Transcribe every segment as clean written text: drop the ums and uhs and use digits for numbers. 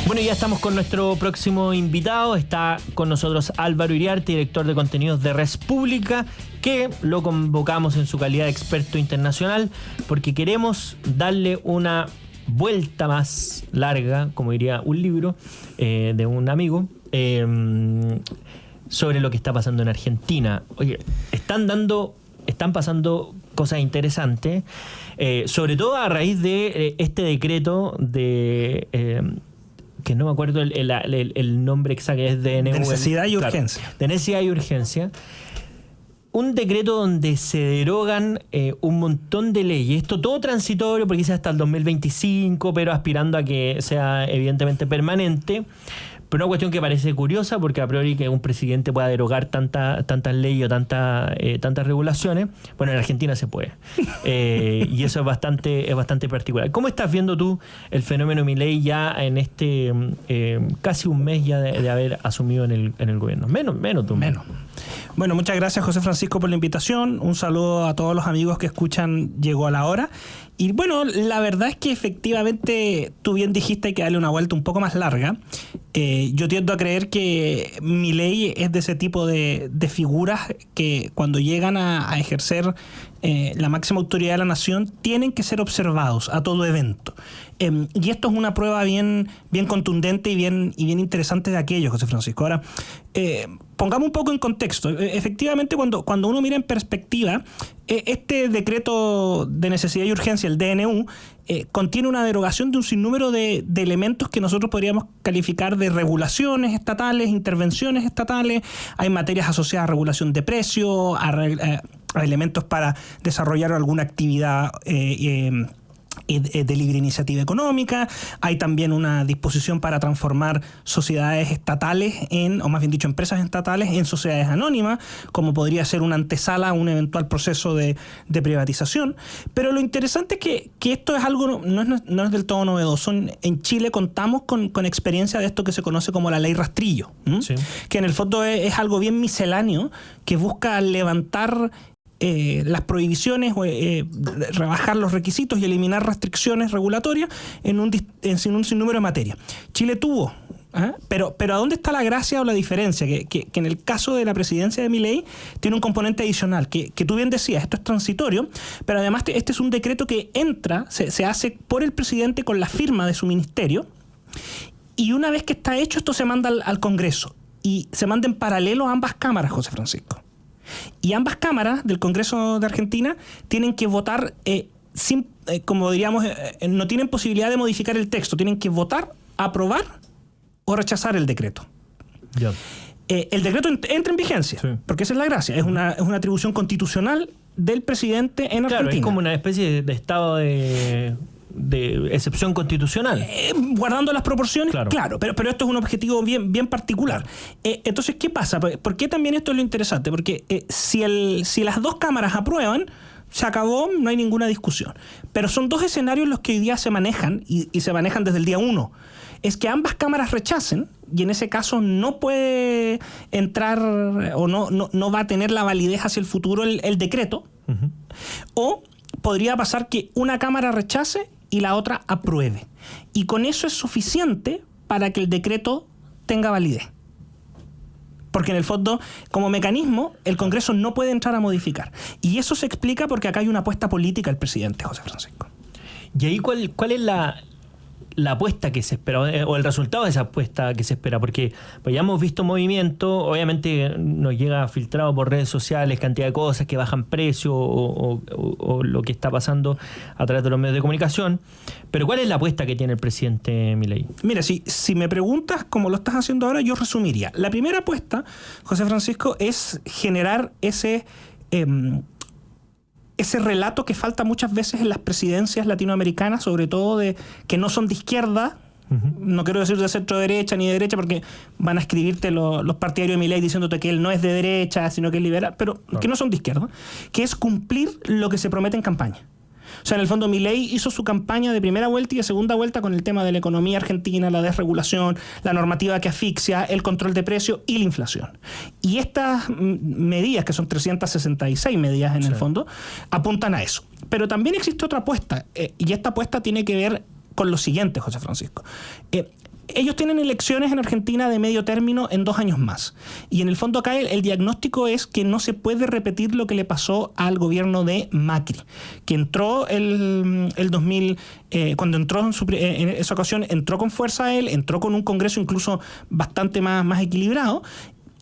Bueno, ya estamos con nuestro próximo invitado. Está con nosotros Álvaro Iriarte, director de contenidos de Res Pública, que lo convocamos en su calidad de experto internacional porque queremos darle una vuelta más larga, como diría un libro de un amigo, sobre lo que está pasando en Argentina. Oye, están pasando cosas interesantes, sobre todo a raíz de este decreto de... que no me acuerdo el nombre exacto, es de necesidad y urgencia. Claro, de necesidad y urgencia. Un decreto donde se derogan un montón de leyes. Esto todo transitorio, porque dice hasta el 2025, pero aspirando a que sea evidentemente permanente. Pero una cuestión que parece curiosa, porque a priori que un presidente pueda derogar tantas leyes o tantas regulaciones, bueno, en Argentina se puede. Y eso es bastante particular. ¿Cómo estás viendo tú el fenómeno Milei ya en este casi un mes ya de haber asumido en el gobierno? Menos. Bueno, muchas gracias, José Francisco, por la invitación. Un saludo a todos los amigos que escuchan Llegó a la Hora. Y bueno, la verdad es que efectivamente tú bien dijiste hay que darle una vuelta un poco más larga. Yo tiendo a creer que Milei es de ese tipo de figuras que cuando llegan a ejercer la máxima autoridad de la nación tienen que ser observados a todo evento. Y esto es una prueba bien contundente y bien interesante de aquello, José Francisco. Ahora, pongamos un poco en contexto. Efectivamente, cuando uno mira en perspectiva, este decreto de necesidad y urgencia, el DNU, contiene una derogación de un sinnúmero de elementos que nosotros podríamos calificar de regulaciones estatales, intervenciones estatales. Hay materias asociadas a regulación de precios, a elementos para desarrollar alguna actividad de libre iniciativa económica. Hay también una disposición para transformar sociedades estatales o más bien dicho, empresas estatales en sociedades anónimas, como podría ser una antesala a un eventual proceso de privatización. Pero lo interesante es que esto es algo, no es del todo novedoso. En Chile contamos con experiencia de esto que se conoce como la ley rastrillo, sí, que en el fondo es algo bien misceláneo que busca levantar las prohibiciones, rebajar los requisitos y eliminar restricciones regulatorias en un sinnúmero de materias. Chile tuvo, pero ¿a dónde está la gracia o la diferencia? Que en el caso de la presidencia de Milei tiene un componente adicional, que tú bien decías, esto es transitorio, pero además este es un decreto que se hace por el presidente con la firma de su ministerio, y una vez que está hecho, esto se manda al Congreso, y se manda en paralelo a ambas cámaras, José Francisco. Y ambas cámaras del Congreso de Argentina tienen que votar como diríamos, no tienen posibilidad de modificar el texto, tienen que votar, aprobar o rechazar el decreto. Yeah. El decreto entra en vigencia, sí, porque esa es la gracia, es una atribución constitucional del presidente en Argentina. Claro, es como una especie de estado de excepción constitucional. Guardando las proporciones, claro, pero esto es un objetivo bien particular. Entonces, ¿qué pasa? ¿Por qué también esto es lo interesante? Porque si las dos cámaras aprueban, se acabó, no hay ninguna discusión. Pero son dos escenarios los que hoy día se manejan, y se manejan desde el día 1. Es que ambas cámaras rechacen, y en ese caso no puede entrar o no va a tener la validez hacia el futuro el decreto. Uh-huh. O podría pasar que una cámara rechace y la otra apruebe. Y con eso es suficiente para que el decreto tenga validez. Porque en el fondo, como mecanismo, el Congreso no puede entrar a modificar. Y eso se explica porque acá hay una apuesta política del presidente, José Francisco. ¿Y ahí cuál es la apuesta que se espera, o el resultado de esa apuesta que se espera? Porque pues ya hemos visto movimiento, obviamente nos llega filtrado por redes sociales cantidad de cosas que bajan precio o lo que está pasando a través de los medios de comunicación, pero ¿cuál es la apuesta que tiene el presidente Milei? Mira, si me preguntas como lo estás haciendo ahora, yo resumiría. La primera apuesta, José Francisco, es generar ese relato que falta muchas veces en las presidencias latinoamericanas, sobre todo de que no son de izquierda. Uh-huh. No quiero decir de centro derecha ni de derecha, porque van a escribirte los partidarios de Milei diciéndote que él no es de derecha, sino que es liberal, pero que no son de izquierda, que es cumplir lo que se promete en campaña. O sea, en el fondo Milei hizo su campaña de primera vuelta y de segunda vuelta con el tema de la economía argentina, la desregulación, la normativa que asfixia, el control de precios y la inflación. Y estas medidas, que son 366 medidas en el fondo, apuntan a eso. Pero también existe otra apuesta, y esta apuesta tiene que ver con lo siguiente, José Francisco. ellos tienen elecciones en Argentina de medio término en 2 años más. Y en el fondo acá el diagnóstico es que no se puede repetir lo que le pasó al gobierno de Macri, que entró el 2000, cuando entró en esa ocasión, entró con fuerza él, entró con un Congreso incluso bastante más equilibrado,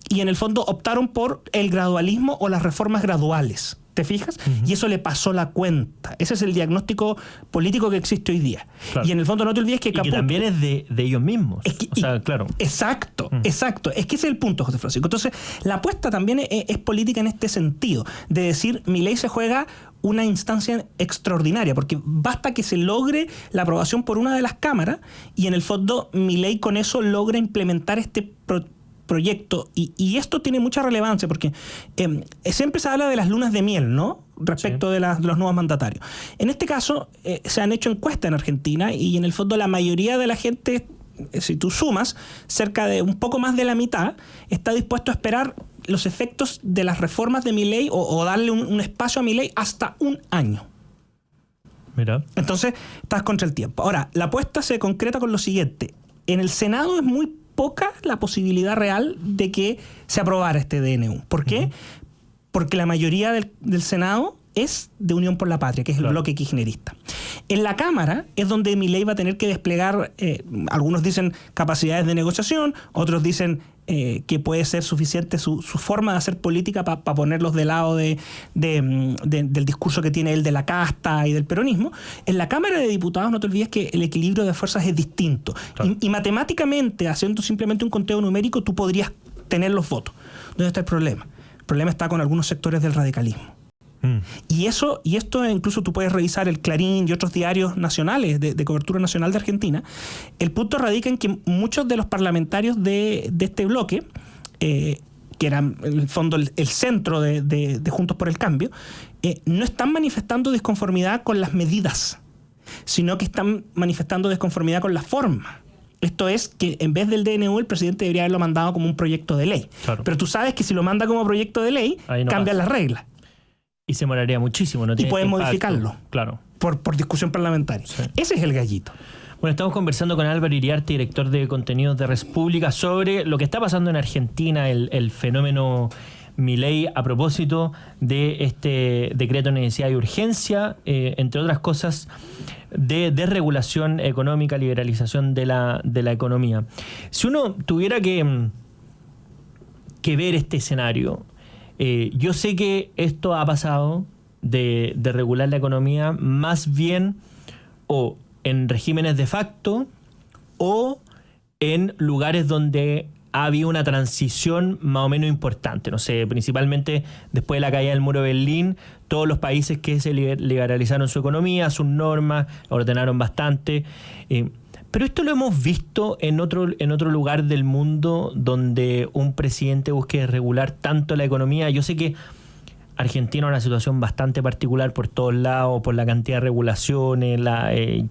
y en el fondo optaron por el gradualismo o las reformas graduales. ¿Te fijas? Y eso le pasó la cuenta. Ese es el diagnóstico político que existe hoy día. Claro. Y en el fondo no te olvides que Caputo... Y que también es de ellos mismos. O sea, claro. Exacto. Es que ese es el punto, José Francisco. Entonces, la apuesta también es política en este sentido, de decir, Milei se juega una instancia extraordinaria, porque basta que se logre la aprobación por una de las cámaras y en el fondo Milei con eso logra implementar este proyecto, y esto tiene mucha relevancia porque siempre se habla de las lunas de miel, ¿no? Respecto de los nuevos mandatarios. En este caso, se han hecho encuestas en Argentina y en el fondo la mayoría de la gente, si tú sumas, cerca de un poco más de la mitad, está dispuesto a esperar los efectos de las reformas de Milei o darle un espacio a Milei hasta 1 año. Mira. Entonces, estás contra el tiempo. Ahora, la apuesta se concreta con lo siguiente. En el Senado es muy poca la posibilidad real de que se aprobara este DNU. ¿Por qué? Porque la mayoría del Senado es de Unión por la Patria, que es el bloque kirchnerista. En la Cámara es donde Milei va a tener que desplegar, algunos dicen capacidades de negociación, otros dicen que puede ser suficiente su forma de hacer política para ponerlos de lado del discurso que tiene él de la casta y del peronismo. En la Cámara de Diputados no te olvides que el equilibrio de fuerzas es distinto. Claro. Y matemáticamente, haciendo simplemente un conteo numérico, tú podrías tener los votos. ¿Dónde está el problema? El problema está con algunos sectores del radicalismo. Y esto incluso tú puedes revisar el Clarín y otros diarios nacionales de cobertura nacional de Argentina. El punto radica en que muchos de los parlamentarios de este bloque, que eran en el fondo el centro de Juntos por el Cambio, no están manifestando disconformidad con las medidas, sino que están manifestando disconformidad con la forma. Esto es que en vez del DNU el presidente debería haberlo mandado como un proyecto de ley. Claro. Pero tú sabes que si lo manda como proyecto de ley, cambian las reglas. Y se demoraría muchísimo. No y pueden modificarlo. Claro. Por discusión parlamentaria. Sí. Ese es el gallito. Bueno, estamos conversando con Álvaro Iriarte, director de contenidos de Res Pública, sobre lo que está pasando en Argentina, el fenómeno Milei, a propósito de este decreto de necesidad y urgencia, entre otras cosas, de desregulación económica, liberalización de la economía. Si uno tuviera que ver este escenario, yo sé que esto ha pasado de regular la economía más bien o en regímenes de facto o en lugares donde ha habido una transición más o menos importante. No sé, principalmente después de la caída del muro de Berlín, todos los países que se liberalizaron su economía, sus normas, ordenaron bastante. Pero esto lo hemos visto en otro lugar del mundo donde un presidente busque regular tanto la economía. Yo sé que Argentina es una situación bastante particular por todos lados, por la cantidad de regulaciones,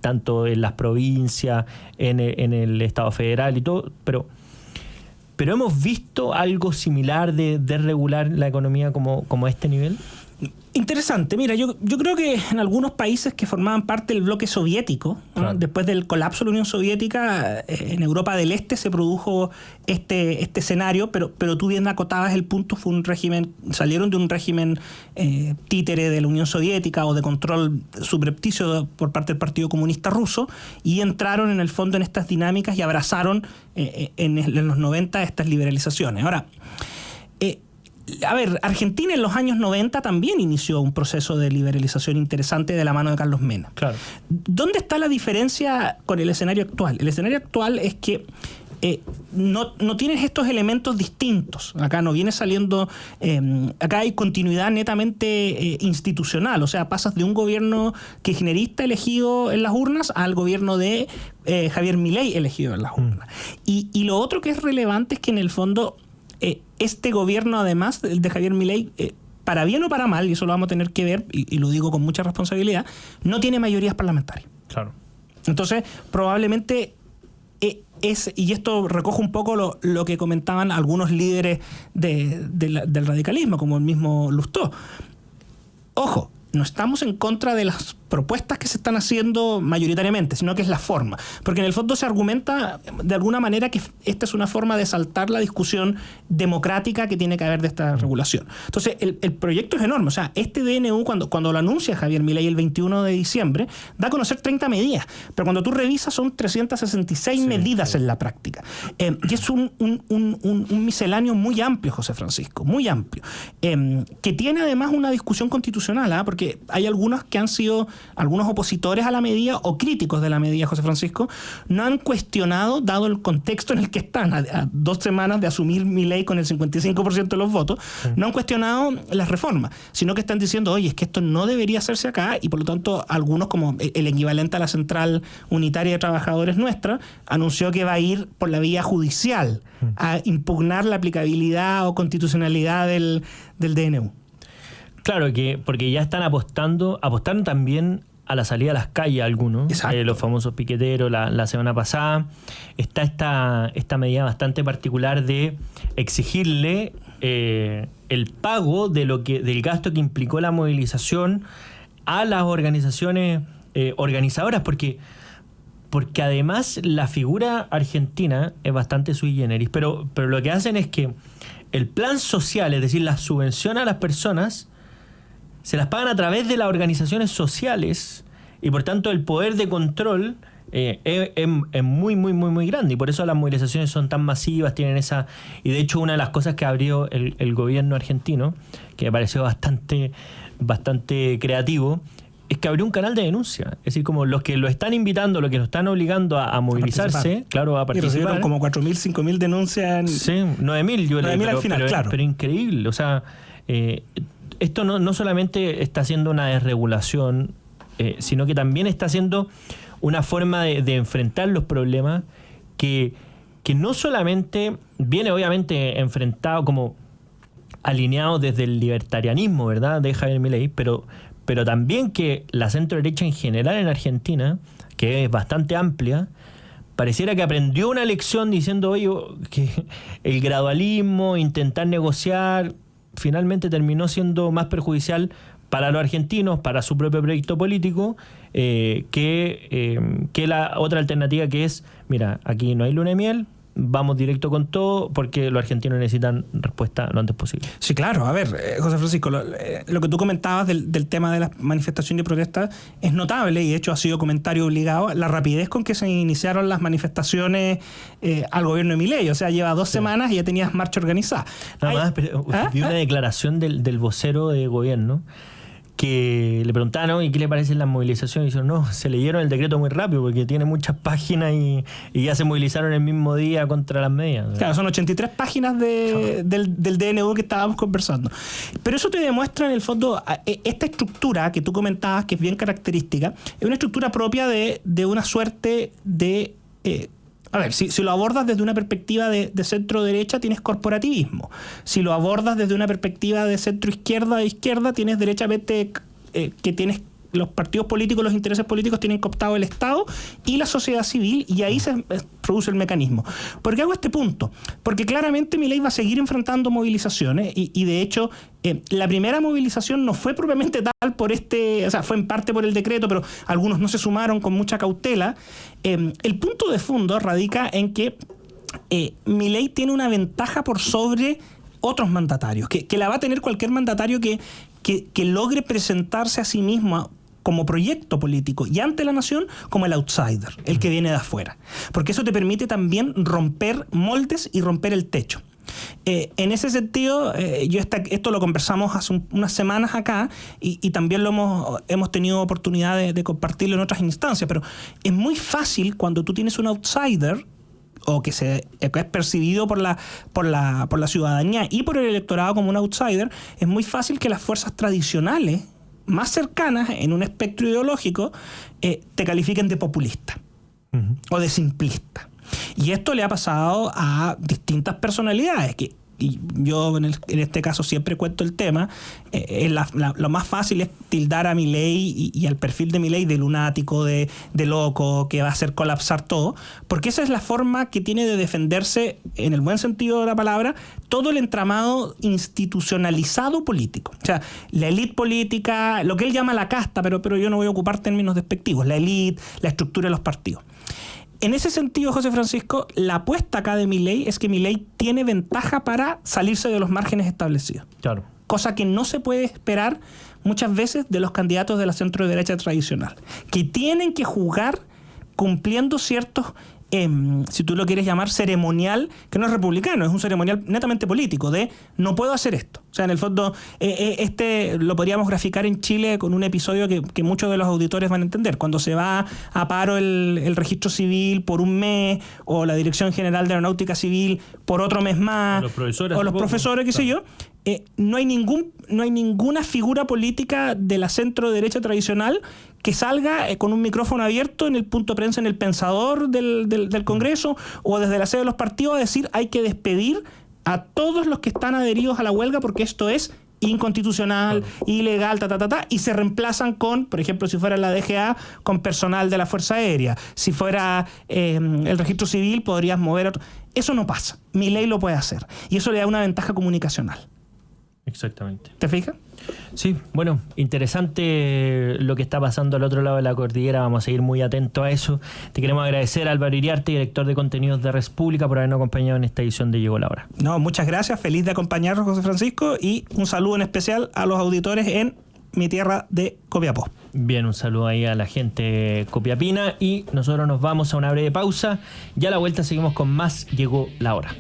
tanto en las provincias, en el Estado federal y todo, pero hemos visto algo similar de regular la economía como a este nivel. Interesante. Mira, yo creo que en algunos países que formaban parte del bloque soviético, claro, ¿no? Después del colapso de la Unión Soviética, en Europa del Este se produjo este escenario, pero tú bien acotabas el punto, fue un régimen, salieron de un régimen títere de la Unión Soviética o de control subrepticio por parte del Partido Comunista Ruso y entraron en el fondo en estas dinámicas y abrazaron en los 90 estas liberalizaciones. Ahora, Argentina en los años 90 también inició un proceso de liberalización interesante de la mano de Carlos Menem. Claro. ¿Dónde está la diferencia con el escenario actual? El escenario actual es que no tienes estos elementos distintos. Acá no viene saliendo... acá hay continuidad netamente institucional. O sea, pasas de un gobierno kirchnerista elegido en las urnas al gobierno de Javier Milei elegido en las urnas. Y lo otro que es relevante es que en el fondo... este gobierno, además de Javier Milei, para bien o para mal, y eso lo vamos a tener que ver, y lo digo con mucha responsabilidad, no tiene mayorías parlamentarias. Claro. Entonces, probablemente y esto recoge un poco lo que comentaban algunos líderes del radicalismo, como el mismo Lustó. Ojo, no estamos en contra de los propuestas que se están haciendo mayoritariamente, sino que es la forma. Porque en el fondo se argumenta de alguna manera que esta es una forma de saltar la discusión democrática que tiene que haber de esta regulación. Entonces, el proyecto es enorme. O sea, este DNU, cuando lo anuncia Javier Milei el 21 de diciembre, da a conocer 30 medidas. Pero cuando tú revisas, son 366 medidas en la práctica. Y es un misceláneo muy amplio, José Francisco, muy amplio. Que tiene además una discusión constitucional, porque hay algunos que han sido, algunos opositores a la medida o críticos de la medida, José Francisco, no han cuestionado, dado el contexto en el que están, a 2 semanas de asumir Milei con el 55% de los votos, no han cuestionado las reformas, sino que están diciendo, oye, es que esto no debería hacerse acá, y por lo tanto algunos, como el equivalente a la Central Unitaria de Trabajadores nuestra, anunció que va a ir por la vía judicial a impugnar la aplicabilidad o constitucionalidad del DNU. Claro, porque ya están apostaron también a la salida a las calles algunos, los famosos piqueteros. La semana pasada está esta medida bastante particular de exigirle el pago del gasto que implicó la movilización a las organizaciones organizadoras, porque además la figura argentina es bastante sui generis, pero lo que hacen es que el plan social, es decir, la subvención a las personas, se las pagan a través de las organizaciones sociales, y por tanto el poder de control es muy, muy, muy, muy grande, y por eso las movilizaciones son tan masivas, tienen esa... Y de hecho una de las cosas que abrió el gobierno argentino, que me pareció bastante creativo, es que abrió un canal de denuncia. Es decir, como los que lo están invitando, los que lo están obligando a movilizarse, claro, a participar. Y recibieron como 4.000, 5.000 denuncias. Sí, 9.000 yo leí, al final, claro. Pero increíble. O sea, esto no solamente está haciendo una desregulación, sino que también está haciendo una forma de enfrentar los problemas que no solamente viene obviamente enfrentado como alineado desde el libertarianismo, ¿verdad?, de Javier Milei, pero también que la centro derecha en general en Argentina, que es bastante amplia, pareciera que aprendió una lección diciendo, oye, que el gradualismo, intentar negociar, finalmente terminó siendo más perjudicial para los argentinos, para su propio proyecto político, que la otra alternativa, que es, mira, aquí no hay luna de miel, vamos directo con todo, porque los argentinos necesitan respuesta lo antes posible. Sí, claro. A ver, José Francisco, lo que tú comentabas del tema de las manifestaciones y protestas es notable, y de hecho ha sido comentario obligado, la rapidez con que se iniciaron las manifestaciones al gobierno de Milei. O sea, lleva 2 semanas y ya tenías marcha organizada. Nada más, pero vi una declaración del vocero de gobierno, que le preguntaban, ¿no?, ¿y qué le parecen las movilizaciones? Y dijeron, no, se leyeron el decreto muy rápido porque tiene muchas páginas y ya se movilizaron el mismo día contra las medidas. Claro, son 83 páginas del DNU que estábamos conversando. Pero eso te demuestra en el fondo esta estructura que tú comentabas, que es bien característica, es una estructura propia de una suerte de... A ver, si lo abordas desde una perspectiva de centro-derecha, tienes corporativismo. Si lo abordas desde una perspectiva de centro-izquierda, tienes derechamente que tienes los partidos políticos, los intereses políticos tienen cooptado el Estado y la sociedad civil, y ahí se produce el mecanismo. ¿Por qué hago este punto? Porque claramente Milei va a seguir enfrentando movilizaciones y de hecho la primera movilización no fue propiamente tal o sea, fue en parte por el decreto, pero algunos no se sumaron con mucha cautela. El punto de fondo radica en que Milei tiene una ventaja por sobre otros mandatarios, que la va a tener cualquier mandatario que logre presentarse a sí mismo como proyecto político y ante la nación como el outsider, el que viene de afuera. Porque eso te permite también romper moldes y romper el techo. En ese sentido, esto lo conversamos hace unas semanas acá y también lo hemos tenido oportunidad de compartirlo en otras instancias, pero es muy fácil cuando tú tienes un outsider o que es percibido por la ciudadanía y por el electorado como un outsider, es muy fácil que las fuerzas tradicionales más cercanas en un espectro ideológico te califiquen de populista o de simplista. Y esto le ha pasado a distintas personalidades que y yo en este caso siempre cuento el tema, lo más fácil es tildar a Milei y al perfil de Milei de lunático, de loco, que va a hacer colapsar todo, porque esa es la forma que tiene de defenderse, en el buen sentido de la palabra, todo el entramado institucionalizado político. O sea, la élite política, lo que él llama la casta, pero yo no voy a ocupar términos despectivos, la élite, la estructura de los partidos. En ese sentido, José Francisco, la apuesta acá de Milei es que Milei tiene ventaja para salirse de los márgenes establecidos. Claro. Cosa que no se puede esperar muchas veces de los candidatos de la centro derecha tradicional, que tienen que jugar cumpliendo ciertos, si tú lo quieres llamar, ceremonial, que no es republicano, es un ceremonial netamente político, de no puedo hacer esto. O sea, en el fondo, lo podríamos graficar en Chile con un episodio que muchos de los auditores van a entender. Cuando se va a paro el registro civil por un mes, o la Dirección General de Aeronáutica Civil por otro mes más, o los profesores, qué sé yo, no hay ninguna figura política de la centro derecha tradicional que salga con un micrófono abierto en el punto de prensa, en el Pensador del Congreso, o desde la sede de los partidos, a decir hay que despedir a todos los que están adheridos a la huelga porque esto es inconstitucional, ilegal, y se reemplazan con, por ejemplo, si fuera la DGA, con personal de la Fuerza Aérea. Si fuera el registro civil, podrías mover otro. Eso no pasa. Milei lo puede hacer. Y eso le da una ventaja comunicacional. Exactamente. ¿Te fijas? Sí, bueno, interesante lo que está pasando al otro lado de la cordillera. Vamos a seguir muy atentos a eso. Te queremos agradecer, Álvaro Iriarte, director de contenidos de Res Pública, por habernos acompañado en esta edición de Llegó la Hora. No, muchas gracias. Feliz de acompañarnos, José Francisco, y un saludo en especial a los auditores en mi tierra de Copiapó. Bien, un saludo ahí a la gente copiapina y nosotros nos vamos a una breve pausa y a la vuelta seguimos con más Llegó la Hora.